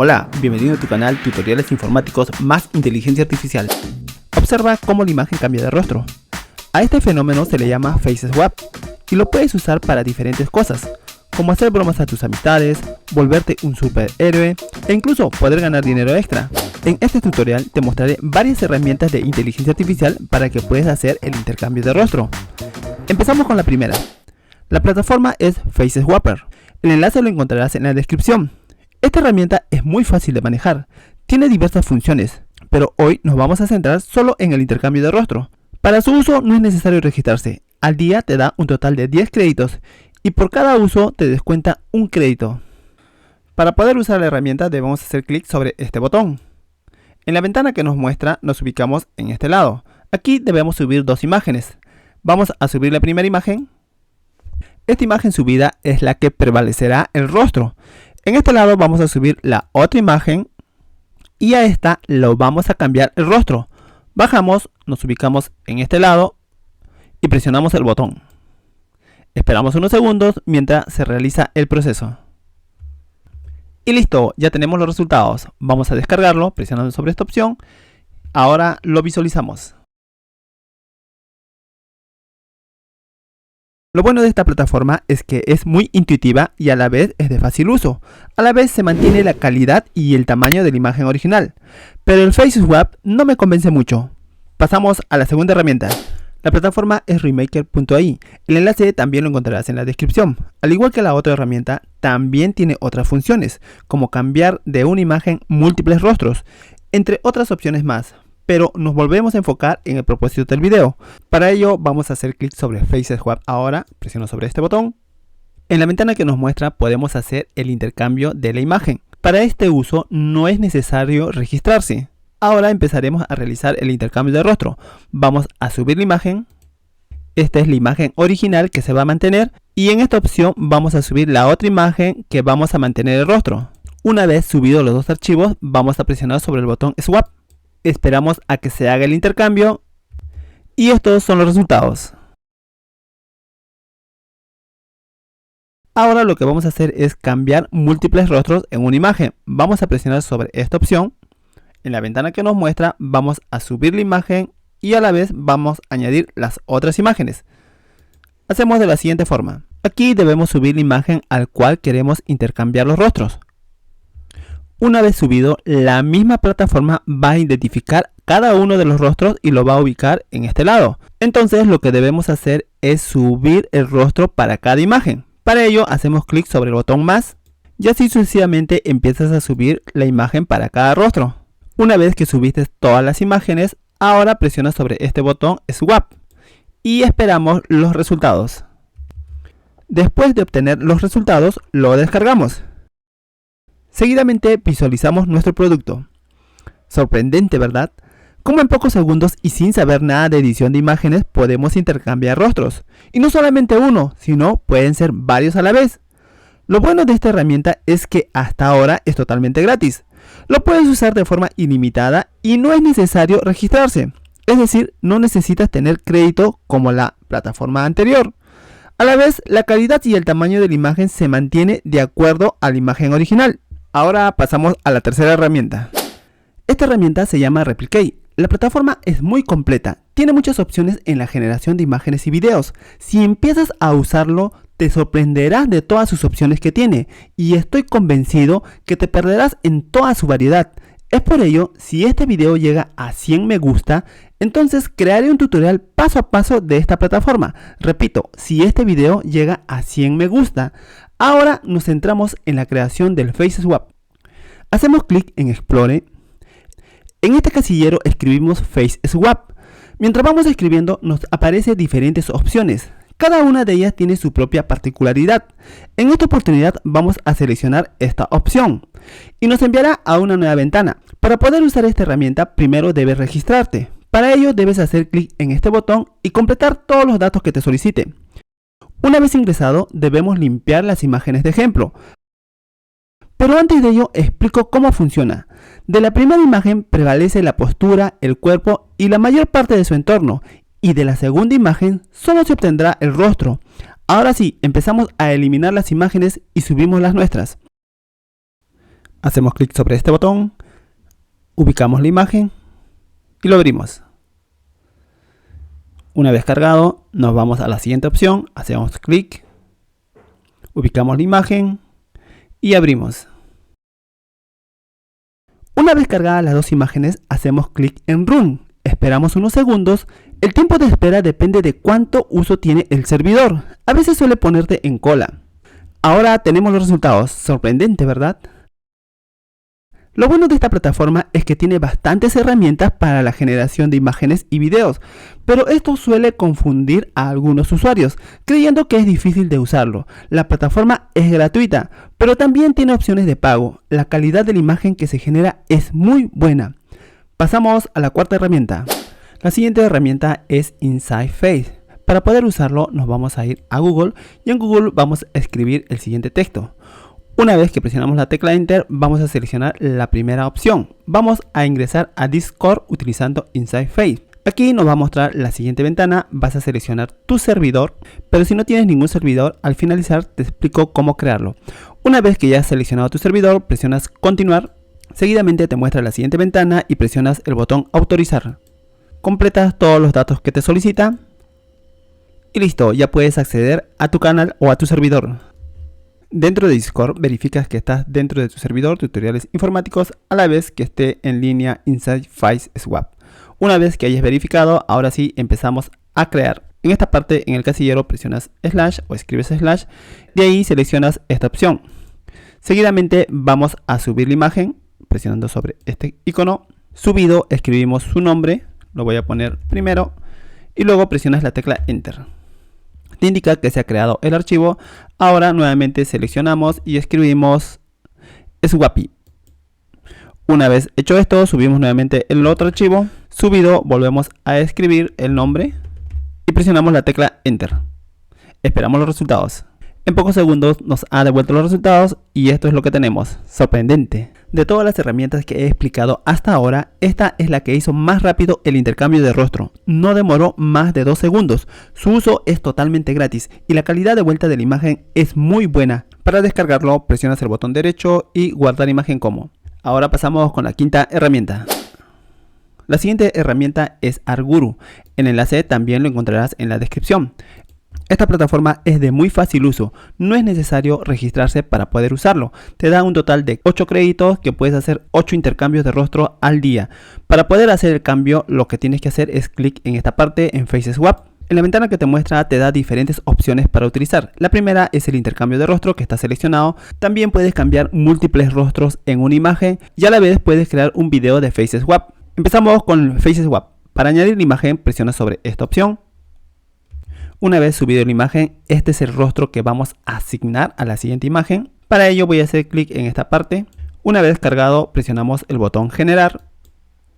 Hola, bienvenido a tu canal Tutoriales Informáticos más Inteligencia Artificial. Observa cómo la imagen cambia de rostro. A este fenómeno se le llama Face Swap y lo puedes usar para diferentes cosas, como hacer bromas a tus amistades, volverte un superhéroe e incluso poder ganar dinero extra. En este tutorial te mostraré varias herramientas de inteligencia artificial para que puedas hacer el intercambio de rostro. Empezamos con la primera. La plataforma es FaceSwapper. El enlace lo encontrarás en la descripción. Esta herramienta es muy fácil de manejar, tiene diversas funciones, pero hoy nos vamos a centrar solo en el intercambio de rostro. Para su uso no es necesario registrarse, al día te da un total de 10 créditos y por cada uso te descuenta un crédito. Para poder usar la herramienta debemos hacer clic sobre este botón. En la ventana que nos muestra nos ubicamos en este lado. Aquí debemos subir dos imágenes. Vamos a subir la primera imagen. Esta imagen subida es la que prevalecerá el rostro. En este lado vamos a subir la otra imagen y a esta lo vamos a cambiar el rostro. Bajamos, nos ubicamos en este lado y presionamos el botón. Esperamos unos segundos mientras se realiza el proceso. Y listo, ya tenemos los resultados. Vamos a descargarlo presionando sobre esta opción. Ahora lo visualizamos. Lo bueno de esta plataforma es que es muy intuitiva y a la vez es de fácil uso. A la vez se mantiene la calidad y el tamaño de la imagen original. Pero el FaceSwap no me convence mucho. Pasamos a la segunda herramienta. La plataforma es Remaker.ai. El enlace también lo encontrarás en la descripción. Al igual que la otra herramienta, también tiene otras funciones, como cambiar de una imagen múltiples rostros, entre otras opciones más. Pero nos volvemos a enfocar en el propósito del video. Para ello vamos a hacer clic sobre FaceSwap ahora, presiono sobre este botón. En la ventana que nos muestra podemos hacer el intercambio de la imagen. Para este uso no es necesario registrarse. Ahora empezaremos a realizar el intercambio de rostro. Vamos a subir la imagen. Esta es la imagen original que se va a mantener. Y en esta opción vamos a subir la otra imagen que vamos a mantener el rostro. Una vez subidos los dos archivos, vamos a presionar sobre el botón Swap. Esperamos a que se haga el intercambio y estos son los resultados. Ahora lo que vamos a hacer es cambiar múltiples rostros en una imagen. Vamos a presionar sobre esta opción. En la ventana que nos muestra vamos a subir la imagen y a la vez vamos a añadir las otras imágenes. Hacemos de la siguiente forma. Aquí debemos subir la imagen al cual queremos intercambiar los rostros. Una vez subido, la misma plataforma va a identificar cada uno de los rostros y lo va a ubicar en este lado. Entonces lo que debemos hacer es subir el rostro para cada imagen. Para ello hacemos clic sobre el botón más y así sucesivamente empiezas a subir la imagen para cada rostro. Una vez que subiste todas las imágenes, ahora presiona sobre este botón Swap y esperamos los resultados. Después de obtener los resultados, lo descargamos. Seguidamente visualizamos nuestro producto. Sorprendente, ¿verdad? Como en pocos segundos y sin saber nada de edición de imágenes podemos intercambiar rostros. Y no solamente uno, sino pueden ser varios a la vez. Lo bueno de esta herramienta es que hasta ahora es totalmente gratis. Lo puedes usar de forma ilimitada y no es necesario registrarse. Es decir, no necesitas tener crédito como la plataforma anterior. A la vez, la calidad y el tamaño de la imagen se mantiene de acuerdo a la imagen original. Ahora pasamos a la tercera herramienta. Esta herramienta se llama Replicate. La plataforma es muy completa, tiene muchas opciones en la generación de imágenes y videos. Si empiezas a usarlo, te sorprenderás de todas sus opciones que tiene y estoy convencido que te perderás en toda su variedad. Es por ello, si este video llega a 100 me gusta, entonces crearé un tutorial paso a paso de esta plataforma. Repito, si este video llega a 100 me gusta. Ahora nos centramos en la creación del FaceSwap. Hacemos clic en Explore. En este casillero escribimos FaceSwap. Mientras vamos escribiendo nos aparecen diferentes opciones. Cada una de ellas tiene su propia particularidad. En esta oportunidad vamos a seleccionar esta opción y nos enviará a una nueva ventana. Para poder usar esta herramienta primero debes registrarte. Para ello debes hacer clic en este botón y completar todos los datos que te solicite. Una vez ingresado debemos limpiar las imágenes de ejemplo. Pero antes de ello explico cómo funciona. De la primera imagen prevalece la postura, el cuerpo y la mayor parte de su entorno. Y de la segunda imagen solo se obtendrá el rostro. Ahora sí, empezamos a eliminar las imágenes y subimos las nuestras. Hacemos clic sobre este botón, ubicamos la imagen y lo abrimos. Una vez cargado, nos vamos a la siguiente opción, hacemos clic, ubicamos la imagen y abrimos. Una vez cargadas las dos imágenes, hacemos clic en Run. Esperamos unos segundos. El tiempo de espera depende de cuánto uso tiene el servidor. A veces suele ponerte en cola. Ahora tenemos los resultados. Sorprendente, ¿verdad? Lo bueno de esta plataforma es que tiene bastantes herramientas para la generación de imágenes y videos, pero esto suele confundir a algunos usuarios, creyendo que es difícil de usarlo. La plataforma es gratuita, pero también tiene opciones de pago. La calidad de la imagen que se genera es muy buena. Pasamos a la cuarta herramienta. La siguiente herramienta es InsightFace. Para poder usarlo nos vamos a ir a Google y en Google vamos a escribir el siguiente texto. Una vez que presionamos la tecla Enter, vamos a seleccionar la primera opción. Vamos a ingresar a Discord utilizando InsightFace. Aquí nos va a mostrar la siguiente ventana. Vas a seleccionar tu servidor, pero si no tienes ningún servidor, al finalizar te explico cómo crearlo. Una vez que ya has seleccionado tu servidor, presionas Continuar. Seguidamente te muestra la siguiente ventana y presionas el botón Autorizar. Completas todos los datos que te solicita y listo, ya puedes acceder a tu canal o a tu servidor. Dentro de Discord verificas que estás dentro de tu servidor tutoriales informáticos a la vez que esté en línea InsightFace Swap. Una vez que hayas verificado, ahora sí empezamos a crear. En esta parte, en el casillero, presionas slash o escribes slash, de ahí seleccionas esta opción. Seguidamente vamos a subir la imagen presionando sobre este icono. Subido, escribimos su nombre, lo voy a poner primero y luego presionas la tecla Enter. Te indica que se ha creado el archivo. Ahora nuevamente seleccionamos y escribimos Swapi. Una vez hecho esto, subimos nuevamente el otro archivo. Subido, volvemos a escribir el nombre y presionamos la tecla Enter. Esperamos los resultados. En pocos segundos nos ha devuelto los resultados y esto es lo que tenemos. Sorprendente. De todas las herramientas que he explicado hasta ahora, esta es la que hizo más rápido el intercambio de rostro. No demoró más de 2 segundos. Su uso es totalmente gratis y la calidad de vuelta de la imagen es muy buena. Para descargarlo, presionas el botón derecho y guardar imagen como. Ahora pasamos con la quinta herramienta. La siguiente herramienta es Artguru. El enlace también lo encontrarás en la descripción. Esta plataforma es de muy fácil uso, no es necesario registrarse para poder usarlo. Te da un total de 8 créditos que puedes hacer 8 intercambios de rostro al día. Para poder hacer el cambio, lo que tienes que hacer es clic en esta parte en FaceSwap. En la ventana que te muestra te da diferentes opciones para utilizar. La primera es el intercambio de rostro que está seleccionado. También puedes cambiar múltiples rostros en una imagen y a la vez puedes crear un video de FaceSwap. Empezamos con FaceSwap. Para añadir la imagen, presiona sobre esta opción. Una vez subido la imagen, este es el rostro que vamos a asignar a la siguiente imagen. Para ello voy a hacer clic en esta parte. Una vez cargado, presionamos el botón generar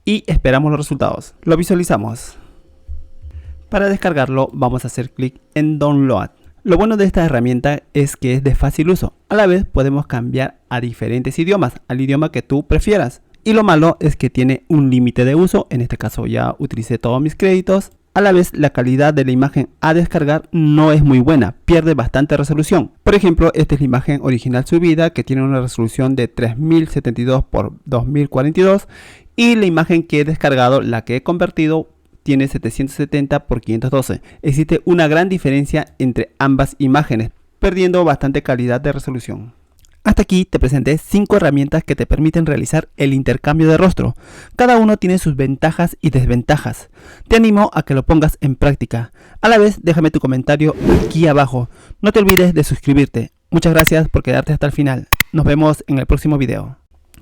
y esperamos los resultados. Lo visualizamos. Para descargarlo vamos a hacer clic en download. Lo bueno de esta herramienta es que es de fácil uso. A la vez podemos cambiar a diferentes idiomas, al idioma que tú prefieras. Y lo malo es que tiene un límite de uso. En este caso ya utilicé todos mis créditos. A la vez, la calidad de la imagen a descargar no es muy buena, pierde bastante resolución. Por ejemplo, esta es la imagen original subida que tiene una resolución de 3072 x 2042 y la imagen que he descargado, la que he convertido, tiene 770 x 512. Existe una gran diferencia entre ambas imágenes, perdiendo bastante calidad de resolución. Hasta aquí te presenté 5 herramientas que te permiten realizar el intercambio de rostro. Cada uno tiene sus ventajas y desventajas. Te animo a que lo pongas en práctica. A la vez, déjame tu comentario aquí abajo. No te olvides de suscribirte. Muchas gracias por quedarte hasta el final. Nos vemos en el próximo video.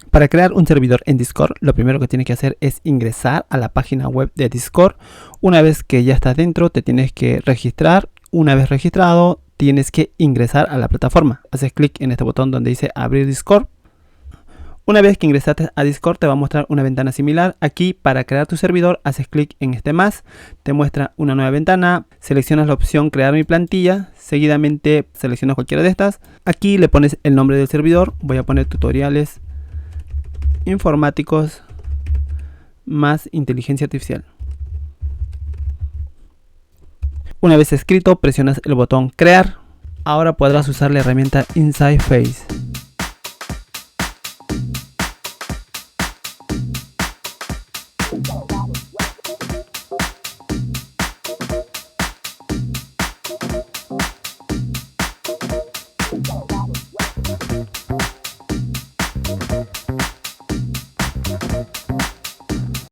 Para crear un servidor en Discord, lo primero que tienes que hacer es ingresar a la página web de Discord. Una vez que ya estás dentro, te tienes que registrar. Una vez registrado, tienes que ingresar a la plataforma. Haces clic en este botón donde dice abrir Discord. Una vez que ingresaste a Discord te va a mostrar una ventana similar. Aquí para crear tu servidor haces clic en este más. Te muestra una nueva ventana. Seleccionas la opción crear mi plantilla. Seguidamente seleccionas cualquiera de estas. Aquí le pones el nombre del servidor. Voy a poner tutoriales informáticos más inteligencia artificial. Una vez escrito, presionas el botón crear. Ahora podrás usar la herramienta InsightFace.